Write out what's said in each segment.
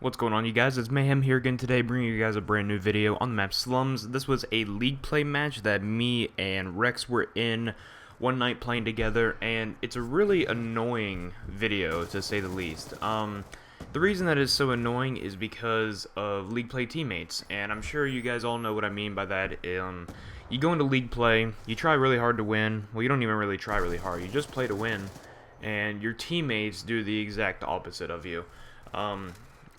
What's going on, you guys? It's Mayhem here again today, bringing you guys a brand new video on the map Slums. This was a league play match that me and Rex were in one night playing together, and it's a really annoying video, to say the least. The reason that is so annoying is because of league play teammates, and I'm sure you guys all know what I mean by that. You go into league play, you try really hard to win. Well, you don't even really try really hard, you just play to win, and your teammates do the exact opposite of you.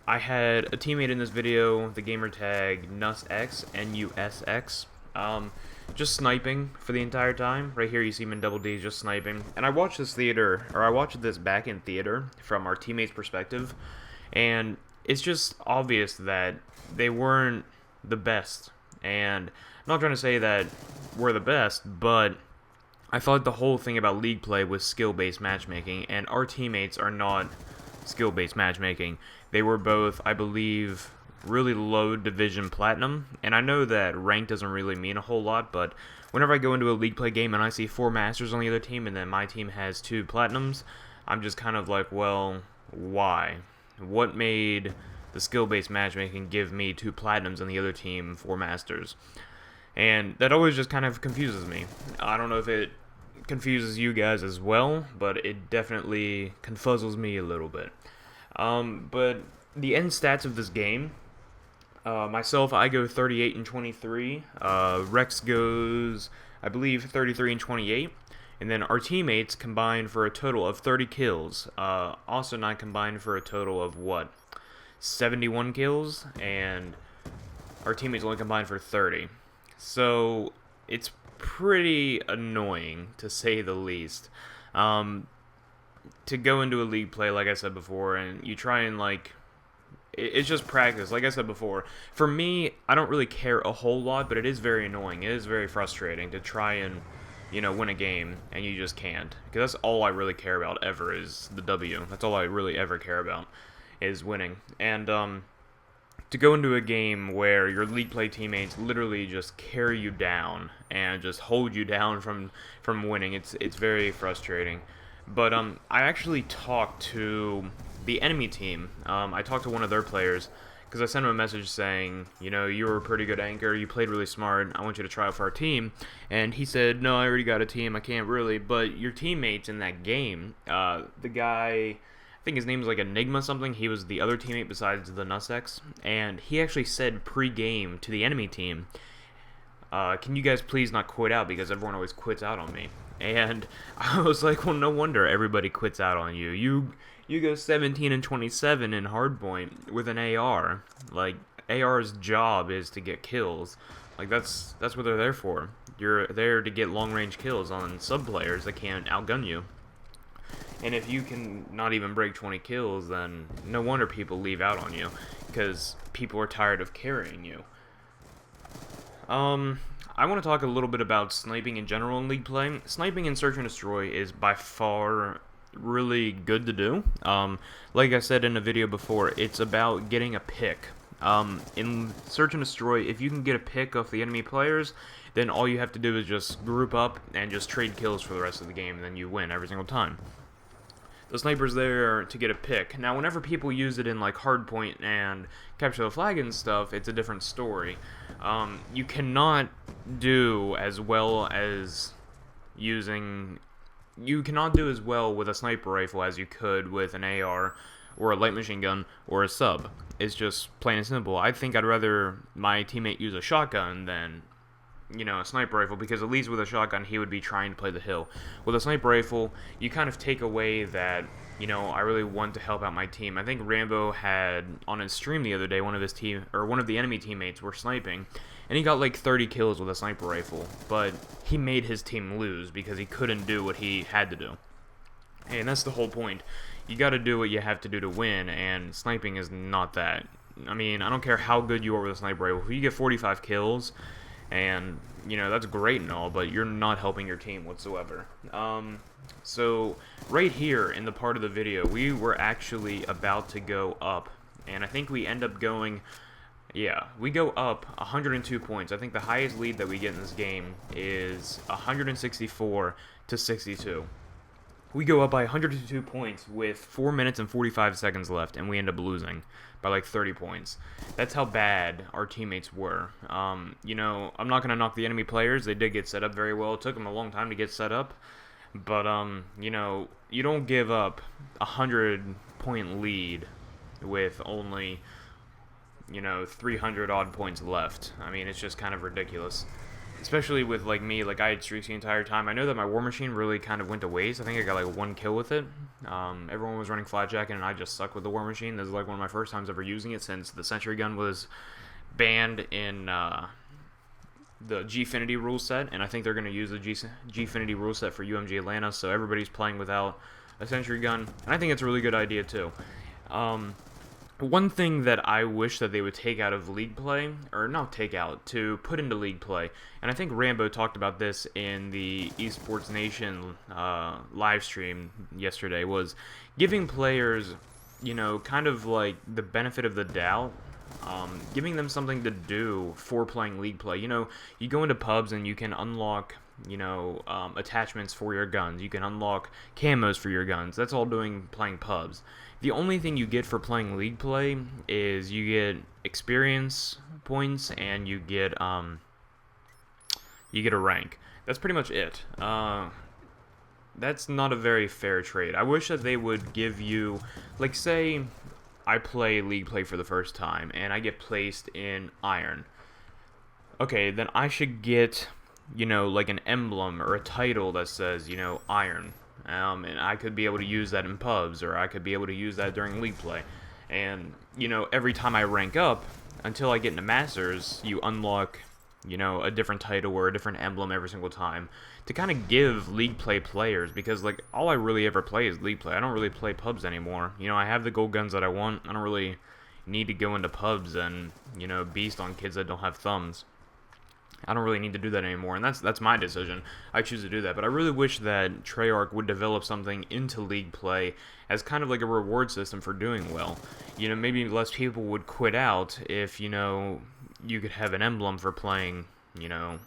I had a teammate in this video, the gamer tag NUSX, N-U-S-X, just sniping for the entire time. Right here you see him in double D's just sniping. And I watched this back in theater from our teammates' perspective, and it's just obvious that they weren't the best. And I'm not trying to say that we're the best, but I thought the whole thing about league play was skill-based matchmaking, and our teammates are not skill-based matchmaking. They were both, I believe, really low division platinum, and I know that rank doesn't really mean a whole lot, but whenever I go into a league play game and I see 4 masters on the other team and then my team has 2 platinums, I'm just kind of like, well, why? What made the skill-based matchmaking give me 2 platinums and the other team 4 masters? And that always just kind of confuses me. I don't know if it confuses you guys as well, but it definitely confuzzles me a little bit. But the end stats of this game, myself, I go 38 and 23. Rex goes, I believe, 33 and 28. And then our teammates combined for a total of 30 kills. Also not combined for a total of, 71 kills? And our teammates only combined for 30. So, it's pretty annoying, to say the least. To go into a league play, like I said before, and you try and, it's just practice. Like I said before, for me, I don't really care a whole lot, but it is very annoying. It is very frustrating to try and, win a game, and you just can't. Because that's all I really care about ever is the W. That's all I really ever care about, is winning. And, to go into a game where your league play teammates literally just carry you down and just hold you down from winning, it's very frustrating. But I actually talked to the enemy team. I talked to one of their players because I sent him a message saying, you were a pretty good anchor, you played really smart, I want you to try out for our team. And he said, no, I already got a team, I can't really. But your teammates in that game, the guy, I think his name was like Enigma something, he was the other teammate besides the NUSX, and he actually said pre-game to the enemy team, can you guys please not quit out, because everyone always quits out on me. And I was like, well, no wonder everybody quits out on you. You go 17 and 27 in Hardpoint with an AR. Like, AR's job is to get kills. Like, that's what they're there for. You're there to get long-range kills on sub-players that can't outgun you. And if you can not even break 20 kills, then no wonder people leave out on you, because people are tired of carrying you. I want to talk a little bit about sniping in general in league play. Sniping in Search and Destroy is by far really good to do. Like I said in a video before, it's about getting a pick. In Search and Destroy, if you can get a pick off the enemy players, then all you have to do is just group up and just trade kills for the rest of the game, and then you win every single time. The sniper's there to get a pick. Now, whenever people use it in like Hardpoint and Capture the Flag and stuff, it's a different story. You cannot do as well as you cannot do as well with a sniper rifle as you could with an AR or a light machine gun or a sub. It's just plain and simple. I think I'd rather my teammate use a shotgun than a sniper rifle, because at least with a shotgun he would be trying to play the hill. With a sniper rifle, you kind of take away that, I really want to help out my team. I think Rambo had on his stream the other day, one of the enemy teammates were sniping, and he got like 30 kills with a sniper rifle, but he made his team lose because he couldn't do what he had to do. And that's the whole point. You gotta do what you have to do to win, and sniping is not that. I mean, I don't care how good you are with a sniper rifle. If you get 45 kills, and, that's great and all, but you're not helping your team whatsoever. So, right here in the part of the video, we were actually about to go up, and I think we end up going, we go up 102 points. I think the highest lead that we get in this game is 164 to 62. We go up by 102 points with 4 minutes and 45 seconds left, and we end up losing by like 30 points. That's how bad our teammates were. You know, I'm not going to knock the enemy players. They did get set up very well. It took them a long time to get set up. But, you know, you don't give up a 100-point lead with only, you know, 300 odd points left. I mean, it's just kind of ridiculous. Especially with, like, me, like, I had streaks the entire time. I know that my War Machine really kind of went to waste. I think I got, like, 1 kill with it. Everyone was running Flat Jacket, and I just suck with the War Machine. This is, like, one of my first times ever using it since the Sentry Gun was banned in, the Gfinity rule set, and I think they're going to use the Gfinity rule set for UMG Atlanta, so everybody's playing without a Sentry Gun, and I think it's a really good idea, too. One thing that I wish that they would take out of League Play, or not take out, to put into League Play, and I think Rambo talked about this in the Esports Nation live stream yesterday, was giving players, you know, kind of like the benefit of the doubt, giving them something to do for playing League Play. You know, you go into pubs and you can unlock, you know, attachments for your guns. You can unlock camos for your guns. That's all playing pubs. The only thing you get for playing League Play is you get experience points and you get a rank. That's pretty much it. That's not a very fair trade. I wish that they would give you, like, say I play League Play for the first time and I get placed in Iron. Okay, then I should get, you know, like an emblem or a title that says, you know, Iron. And I could be able to use that in pubs, or I could be able to use that during League Play. And, you know, every time I rank up, until I get into Masters, you unlock, you know, a different title or a different emblem every single time to kind of give League Play players, because, like, all I really ever play is League Play. I don't really play pubs anymore. You know, I have the gold guns that I want. I don't really need to go into pubs and, you know, beast on kids that don't have thumbs. I don't really need to do that anymore, and that's my decision. I choose to do that, but I really wish that Treyarch would develop something into League Play as kind of like a reward system for doing well. You know, maybe less people would quit out if, you know, you could have an emblem for playing, you know,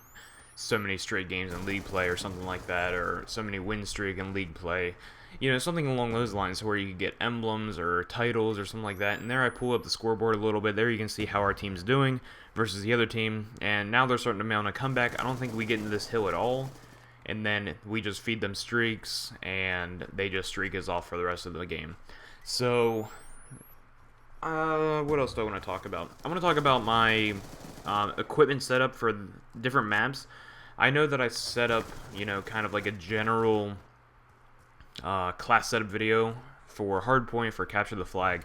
so many straight games in League Play or something like that, or so many win streak in League Play. You know, something along those lines where you could get emblems or titles or something like that. And there I pull up the scoreboard a little bit. There you can see how our team's doing versus the other team. And now they're starting to mount a comeback. I don't think we get into this hill at all. And then we just feed them streaks, and they just streak us off for the rest of the game. So, what else do I want to talk about? I want to talk about my equipment setup for different maps. I know that I set up, you know, kind of like a general class setup video for Hardpoint, for Capture the Flag,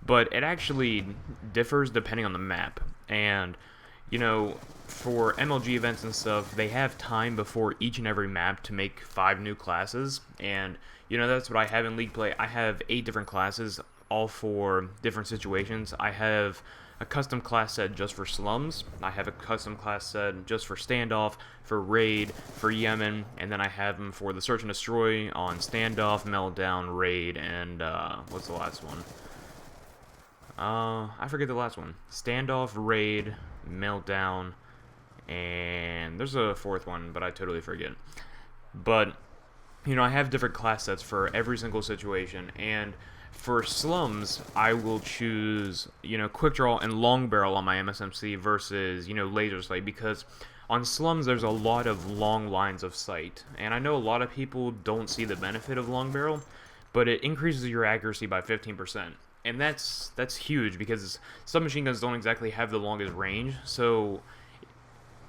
but it actually differs depending on the map. And, you know, for MLG events and stuff, they have time before each and every map to make 5 new classes, and, you know, that's what I have in League Play. I have 8 different classes, all for different situations. I have a custom class set just for slums. I have a custom class set just for standoff, for raid, for Yemen, and then I have them for the search and destroy on standoff, meltdown, raid, and what's the last one? I forget the last one. Standoff, raid, meltdown, and there's a 4th one, but I totally forget. But, you know, I have different class sets for every single situation, and for slums, I will choose, you know, quick draw and long barrel on my MSMC versus, you know, laser sight, because on slums there's a lot of long lines of sight, and I know a lot of people don't see the benefit of long barrel, but it increases your accuracy by 15%, and that's huge, because submachine guns don't exactly have the longest range, so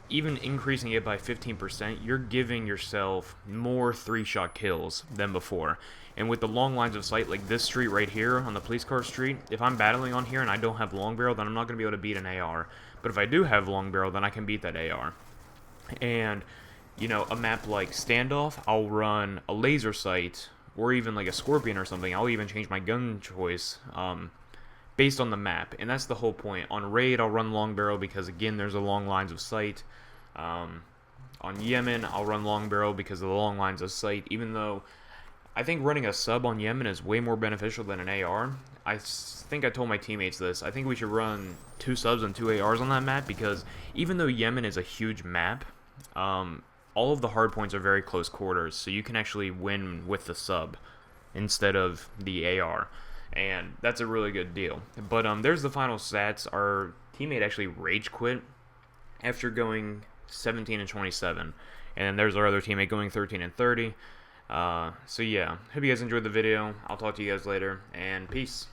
even increasing it by 15%, you're giving yourself more 3-shot kills than before. And with the long lines of sight, like this street right here on the police car street, if I'm battling on here and I don't have long barrel, then I'm not going to be able to beat an AR. But if I do have long barrel, then I can beat that AR. And, you know, a map like Standoff, I'll run a laser sight, or even like a Scorpion or something. I'll even change my gun choice based on the map. And that's the whole point. On Raid, I'll run long barrel because, again, there's a long lines of sight. On Yemen, I'll run long barrel because of the long lines of sight, even though I think running a sub on Yemen is way more beneficial than an AR. I think I told my teammates this. I think we should run 2 subs and 2 ARs on that map, because even though Yemen is a huge map, all of the hard points are very close quarters, so you can actually win with the sub instead of the AR, and that's a really good deal. But there's the final stats. Our teammate actually rage quit after going 17 and 27, and then there's our other teammate going 13 and 30. So yeah, hope you guys enjoyed the video. I'll talk to you guys later, and peace.